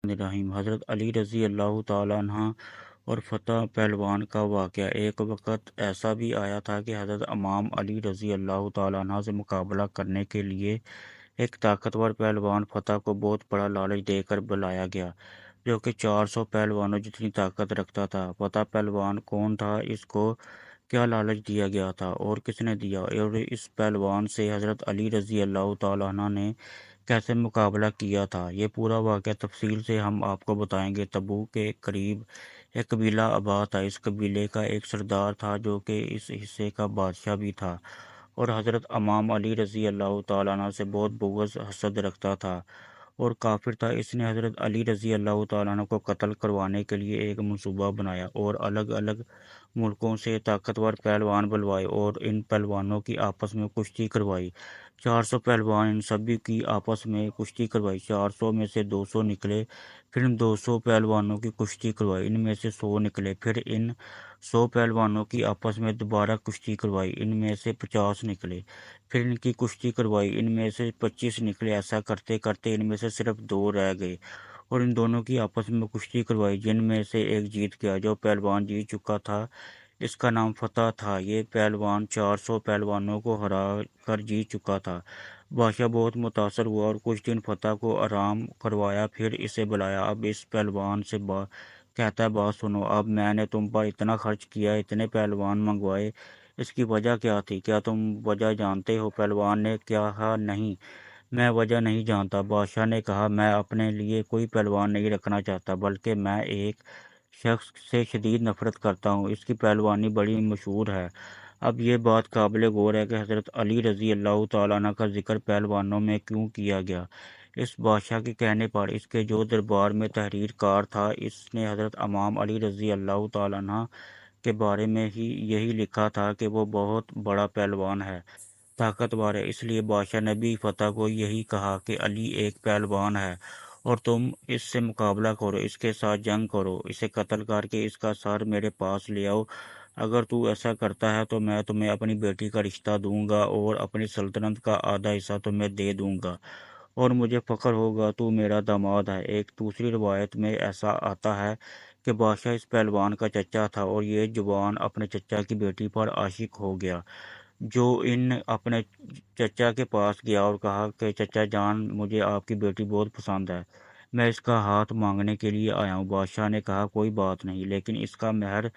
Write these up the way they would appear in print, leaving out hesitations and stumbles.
रहीम। हज़रत अली रज़ी अल्लाह ताला अन्हा और फ़तह पहलवान का वाक़या। एक वक़्त ऐसा भी आया था कि हज़रत इमाम अली रज़ी अल्लाह ताला अन्हा से मुकाबला करने के लिए एक ताकतवर पहलवान फ़तह को बहुत बड़ा लालच देकर बुलाया गया, जो कि 400 पहलवानों जितनी ताकत रखता था। फ़तह पहलवान कौन था, इसको क्या लालच दिया गया था और किसने दिया, और इस पहलवान से हज़रत अली रज़ी अल्लाह ताला अन्हा ने कैसे मुकाबला किया था, ये पूरा वाक़या तफ़सील से हम आपको बताएंगे। तबूक के करीब एक कबीला आबाद था। इस कबीले का एक सरदार था जो कि इस हिस्से का बादशाह भी था और हज़रत इमाम अली रज़ी अल्लाह ताला अन्हु से बहुत बुग़्ज़ हसद रखता था और काफिर था। इसने हज़रत अली रज़ी अल्लाह ताला अन्हु को कत्ल करवाने के लिए एक मंसूबा बनाया और अलग अलग मुल्कों से ताकतवर पहलवान बुलवाए और इन पहलवानों की आपस में कुश्ती करवाई। 400 पहलवान, इन सभी की आपस में कुश्ती करवाई। 400 में से 200 निकले, फिर इन 200 पहलवानों की कुश्ती करवाई, इनमें से 100 निकले, फिर इन 100 पहलवानों की आपस में दोबारा कुश्ती करवाई, इनमें से 50 निकले, फिर इनकी कुश्ती करवाई, इनमें से 25 निकले। ऐसा करते करते इनमें से सिर्फ 2 रह गए और इन दोनों की आपस में कुश्ती करवाई, जिनमें से एक जीत गया। जो पहलवान जीत चुका था, इसका नाम फ़तह था। ये पहलवान 400 पहलवानों को हरा कर जीत चुका था। बादशाह बहुत मुतासर हुआ और कुछ दिन फ़तह को आराम करवाया, फिर इसे बुलाया। अब इस पहलवान से कहता है, बात सुनो, अब मैंने तुम पर इतना खर्च किया, इतने पहलवान मंगवाए, इसकी वजह क्या थी? क्या तुम वजह जानते हो? पहलवान ने कहा, नहीं, मैं वजह नहीं जानता। बादशाह ने कहा, मैं अपने लिए कोई पहलवान नहीं रखना चाहता, बल्कि मैं एक शख्स से शदीद नफ़रत करता हूँ, इसकी पहलवानी बड़ी मशहूर है। अब ये बात काबिल गौर है कि हज़रत अली रज़ी अल्लाह ताला अन्हु का ज़िक्र पहलवानों में क्यों किया गया। इस बादशाह के कहने पर इसके जो दरबार में तहरीरकार था, इसने हज़रत इमाम अली रज़ी अल्लाह ताला अन्हु के बारे में ही यही लिखा था कि वो बहुत बड़ा पहलवान है, ताकतवर है। इसलिए बादशाह ने भी फ़तह को यही कहा कि अली एक पहलवान है और तुम इससे मुकाबला करो, इसके साथ जंग करो, इसे कत्ल करके इसका सर मेरे पास ले आओ। अगर तू ऐसा करता है तो मैं तुम्हें अपनी बेटी का रिश्ता दूंगा और अपनी सल्तनत का आधा हिस्सा तुम्हें दे दूंगा और मुझे फ़ख्र होगा, तू मेरा दामाद है। एक दूसरी रिवायत में ऐसा आता है कि बादशाह इस पहलवान का चचा था और ये जवान अपने चचा की बेटी पर आशिक हो गया। जो इन अपने चचा के पास गया और कहा कि चचा जान, मुझे आपकी बेटी बहुत पसंद है, मैं इसका हाथ मांगने के लिए आया हूँ। बादशाह ने कहा, कोई बात नहीं, लेकिन इसका महर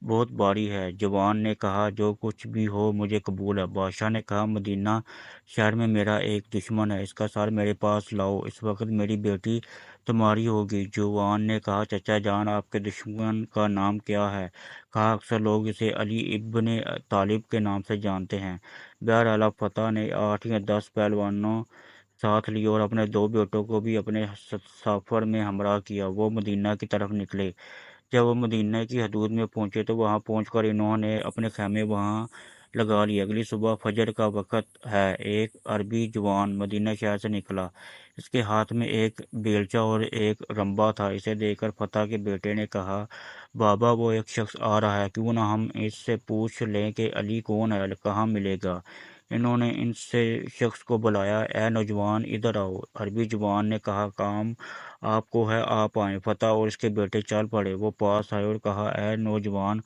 बहुत भारी है। जवान ने कहा, जो कुछ भी हो मुझे कबूल है। बादशाह ने कहा, मदीना शहर में मेरा एक दुश्मन है, इसका सर मेरे पास लाओ, इस वक्त मेरी बेटी तुम्हारी होगी। जवान ने कहा, चचा जान, आपके दुश्मन का नाम क्या है? कहा, अक्सर लोग इसे अली इब्न तालिब के नाम से जानते हैं। बहरहाल अब फ़तह ने 8 या 10 पहलवानों साथ लिए और अपने 2 बेटों को भी अपने सफ़र में हमराह किया। वो मदीना की तरफ निकले। जब वो मदीना की हदूद में पहुंचे तो वहां पहुंचकर इन्होंने अपने खैमे वहां लगा लिए। अगली सुबह फजर का वक़्त है, एक अरबी जवान मदीना शहर से निकला। इसके हाथ में एक बेलचा और एक रंबा था। इसे देखकर फ़तह के बेटे ने कहा, बाबा, वो एक शख्स आ रहा है, क्यों ना हम इससे पूछ लें कि अली कौन है, कहाँ मिलेगा। इन्होंने इनसे शख्स को बुलाया, ए नौजवान, इधर आओ। अरबी जवान ने कहा, काम आपको है, आप आए। फ़तह और इसके बेटे चल पड़े। वो पास आए और कहा, ए नौजवान,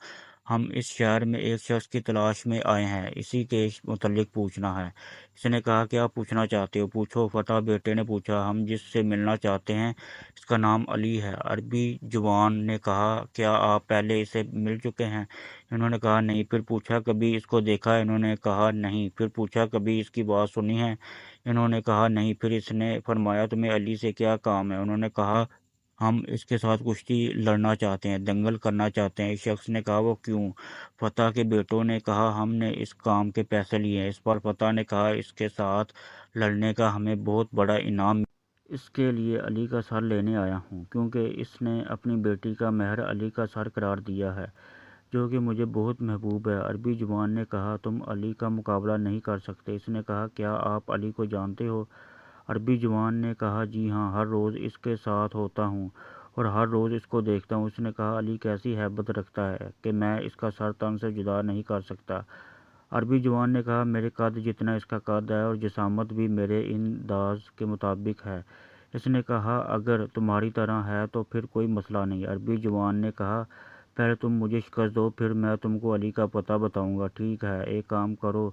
हम इस शहर में एक शख्स की तलाश में आए हैं, इसी के मुतल्लिक पूछना है। इसने कहा, क्या पूछना चाहते हो? पूछो। फ़तह बेटे ने पूछा, हम जिससे मिलना चाहते हैं, इसका नाम अली है। अरबी जवान ने कहा, क्या आप पहले इसे मिल चुके हैं? इन्होंने कहा, नहीं। फिर पूछा, कभी इसको देखा है? इन्होंने कहा, नहीं। फिर पूछा, कभी इसकी बात सुनी है? इन्होंने कहा, नहीं। फिर इसने फरमाया, तुम्हें अली से क्या काम है? उन्होंने कहा, हम इसके साथ कुश्ती लड़ना चाहते हैं, दंगल करना चाहते हैं। इस शख्स ने कहा, वो क्यों? फ़तह के बेटों ने कहा, हमने इस काम के पैसे लिए हैं। इस पर फ़तह ने कहा, इसके साथ लड़ने का हमें बहुत बड़ा इनाम, इसके लिए अली का सर लेने आया हूँ, क्योंकि इसने अपनी बेटी का महर अली का सर करार दिया है, जो कि मुझे बहुत महबूब है। अरबी जुबान ने कहा, तुम अली का मुकाबला नहीं कर सकते। इसने कहा, क्या आप अली को जानते हो? अरबी जुबान ने कहा, जी हाँ, हर रोज़ इसके साथ होता हूँ और हर रोज़ इसको देखता हूँ। उसने कहा, अली कैसी हैबत रखता है कि मैं इसका सर तन से जुदा नहीं कर सकता। अरबी जुबान ने कहा, मेरे कद जितना इसका कद है और जिसामत भी मेरे अंदाज के मुताबिक है। اس نے کہا اگر تمہاری طرح ہے تو پھر کوئی مسئلہ نہیں۔ عربی جوان نے کہا پہلے تم مجھے شکست دو پھر میں تم کو علی کا پتہ بتاؤں گا۔ ٹھیک ہے، ایک کام کرو،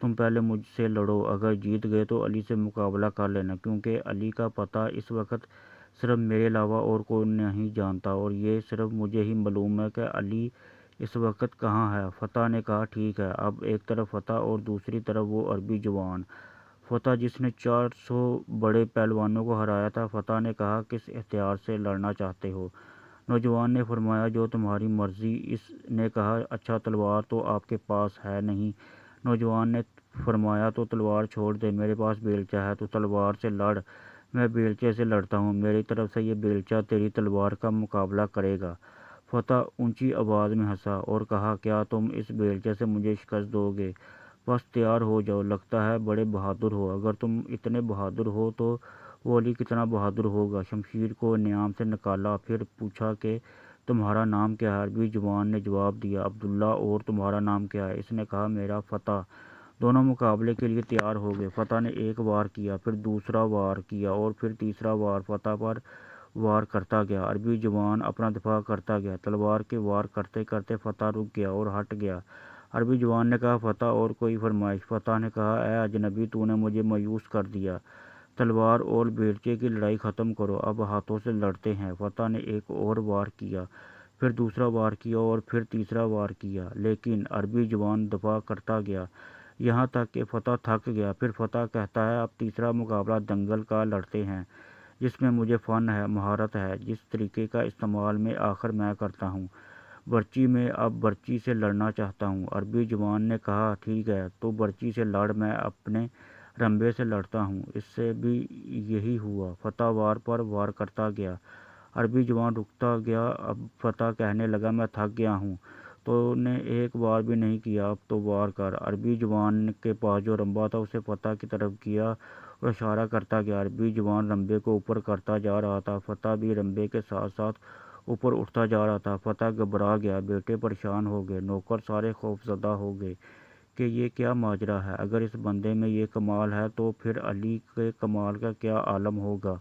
تم پہلے مجھ سے لڑو، اگر جیت گئے تو علی سے مقابلہ کر لینا، کیونکہ علی کا پتہ اس وقت صرف میرے علاوہ اور کوئی نہیں جانتا، اور یہ صرف مجھے ہی معلوم ہے کہ علی اس وقت کہاں ہے۔ فتح نے کہا ٹھیک ہے۔ اب ایک طرف فتح اور دوسری طرف وہ عربی جوان۔ فتح جس نے 400 بڑے پہلوانوں کو ہرایا تھا۔ فتح نے کہا کس ہتھیار سے لڑنا چاہتے ہو؟ نوجوان نے فرمایا جو تمہاری مرضی۔ اس نے کہا اچھا تلوار تو آپ کے پاس ہے نہیں؟ نوجوان نے فرمایا تو تلوار چھوڑ دے، میرے پاس بیلچہ ہے، تو تلوار سے لڑ۔ میں بیلچے سے لڑتا ہوں، میری طرف سے یہ بیلچہ تیری تلوار کا مقابلہ کرے گا۔ فتح اونچی آواز میں ہنسا اور کہا کیا تم اس بیلچے سے مجھے شکست دو گے؟ بس تیار ہو جاؤ، لگتا ہے بڑے بہادر ہو، اگر تم اتنے بہادر ہو تو وہ علی کتنا بہادر ہوگا۔ شمشیر کو نیام سے نکالا، پھر پوچھا کہ تمہارا نام کیا ہے؟ عربی جوان نے جواب دیا عبداللہ، اور تمہارا نام کیا ہے؟ اس نے کہا میرا فتح۔ دونوں مقابلے کے لیے تیار ہو گئے۔ فتح نے ایک وار کیا، پھر دوسرا وار کیا اور پھر تیسرا وار۔ فتح پر وار کرتا گیا، عربی جوان اپنا دفاع کرتا گیا، تلوار کے وار کرتے کرتے فتح رک گیا اور ہٹ گیا۔ عربی جوان نے کہا فتح اور کوئی فرمائش؟ فتح نے کہا اے اجنبی، تو نے مجھے مایوس کر دیا، تلوار اور بیلچے کی لڑائی ختم کرو، اب ہاتھوں سے لڑتے ہیں۔ فتح نے ایک اور وار کیا، پھر دوسرا وار کیا اور پھر تیسرا وار کیا، لیکن عربی جوان دفاع کرتا گیا یہاں تک کہ فتح تھک گیا۔ پھر فتح کہتا ہے اب تیسرا مقابلہ دنگل کا لڑتے ہیں، جس میں مجھے فن ہے، مہارت ہے، جس طریقے کا استعمال میں آخر میں کرتا ہوں، برچی میں اب برچی سے لڑنا چاہتا ہوں۔ عربی جوان نے کہا ٹھیک ہے، تو برچی سے لڑ، میں اپنے رمبے سے لڑتا ہوں۔ اس سے بھی یہی ہوا، فتح وار پر وار کرتا گیا، عربی جوان رکتا گیا۔ اب فتح کہنے لگا میں تھک گیا ہوں، تو نے ایک وار بھی نہیں کیا، اب تو وار کر۔ عربی جوان کے پاس جو رمبا تھا اسے فتح کی طرف کیا اور اشارہ کرتا گیا، عربی جوان رمبے کو اوپر کرتا جا رہا تھا، فتح بھی رمبے کے ساتھ ساتھ اوپر اٹھتا جا رہا تھا۔ فتح گھبرا گیا، بیٹے پریشان ہو گئے، نوکر سارے خوفزدہ ہو گئے کہ یہ کیا ماجرا ہے، اگر اس بندے میں یہ کمال ہے تو پھر علی کے کمال کا کیا عالم ہوگا۔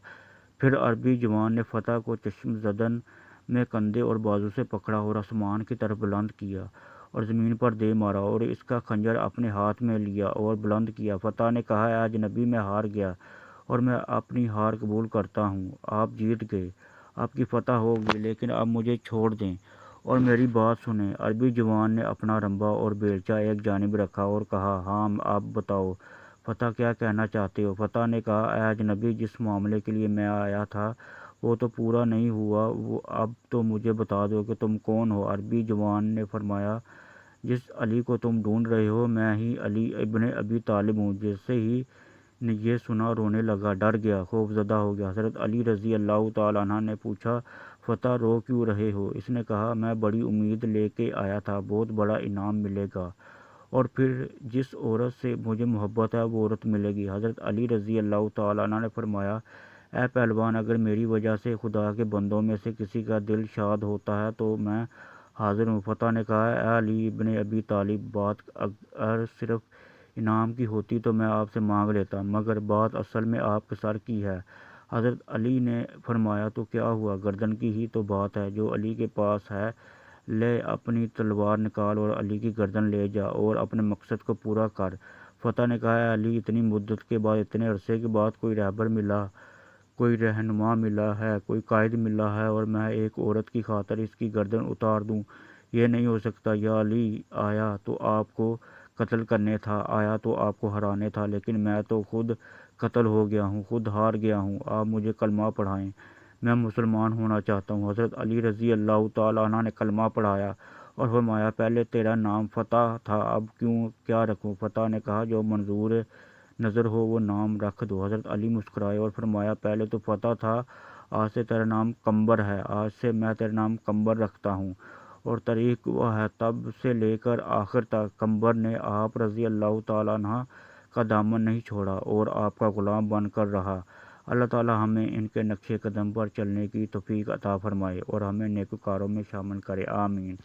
پھر عربی جوان نے فتح کو چشم زدن میں کندھے اور بازو سے پکڑا اور آسمان کی طرف بلند کیا اور زمین پر دے مارا اور اس کا خنجر اپنے ہاتھ میں لیا اور بلند کیا۔ فتح نے کہا اے اجنبی، میں ہار گیا اور میں اپنی ہار قبول کرتا ہوں، آپ جیت گئے، آپ کی فتح ہو گئی، لیکن اب مجھے چھوڑ دیں اور میری بات سنیں۔ عربی جوان نے اپنا رمبا اور بیلچہ ایک جانب رکھا اور کہا ہاں اب بتاؤ فتح کیا کہنا چاہتے ہو؟ فتح نے کہا اے اجنبی، جس معاملے کے لیے میں آیا تھا وہ تو پورا نہیں ہوا، وہ اب تو مجھے بتا دو کہ تم کون ہو۔ عربی جوان نے فرمایا جس علی کو تم ڈھونڈ رہے ہو میں ہی علی ابن ابی طالب ہوں۔ جیسے ہی نے یہ سنا رونے لگا، ڈر گیا، خوفزدہ ہو گیا۔ حضرت علی رضی اللہ تعالیٰ عنہ نے پوچھا فتح رو کیوں رہے ہو؟ اس نے کہا میں بڑی امید لے کے آیا تھا، بہت بڑا انعام ملے گا اور پھر جس عورت سے مجھے محبت ہے وہ عورت ملے گی۔ حضرت علی رضی اللہ تعالیٰ عنہ نے فرمایا اے پہلوان، اگر میری وجہ سے خدا کے بندوں میں سے کسی کا دل شاد ہوتا ہے تو میں حاضر ہوں۔ فتح نے کہا اے علی ابن ابی طالب، بات اگر صرف انعام کی ہوتی تو میں آپ سے مانگ لیتا، مگر بات اصل میں آپ کے سر کی ہے۔ حضرت علی نے فرمایا تو کیا ہوا، گردن کی ہی تو بات ہے، جو علی کے پاس ہے لے اپنی تلوار نکال اور علی کی گردن لے جا اور اپنے مقصد کو پورا کر۔ فتح نے کہا اے علی، اتنی مدت کے بعد، اتنے عرصے کے بعد کوئی رہبر ملا، کوئی رہنما ملا ہے، کوئی قائد ملا ہے اور میں ایک عورت کی خاطر اس کی گردن اتار دوں، یہ نہیں ہو سکتا۔ یا علی، آیا تو آپ کو قتل کرنے تھا، آیا تو آپ کو ہرانے تھا، لیکن میں تو خود قتل ہو گیا ہوں، خود ہار گیا ہوں، آپ مجھے کلمہ پڑھائیں، میں مسلمان ہونا چاہتا ہوں۔ حضرت علی رضی اللہ تعالیٰ عنہ نے کلمہ پڑھایا اور فرمایا پہلے تیرا نام فتح تھا، اب کیا رکھوں؟ فتح نے کہا جو منظور نظر ہو وہ نام رکھ دو۔ حضرت علی مسکرائے اور فرمایا پہلے تو فتح تھا، آج سے تیرا نام قمبر ہے، آج سے میں تیرا نام قمبر رکھتا ہوں۔ اور تاریخ گواہ ہے تب سے لے کر آخر تک قمبر نے آپ رضی اللہ تعالیٰ عنہ کا دامن نہیں چھوڑا اور آپ کا غلام بن کر رہا۔ اللہ تعالیٰ ہمیں ان کے نقش قدم پر چلنے کی توفیق عطا فرمائے اور ہمیں نیکوکاروں میں شامل کرے، آمین۔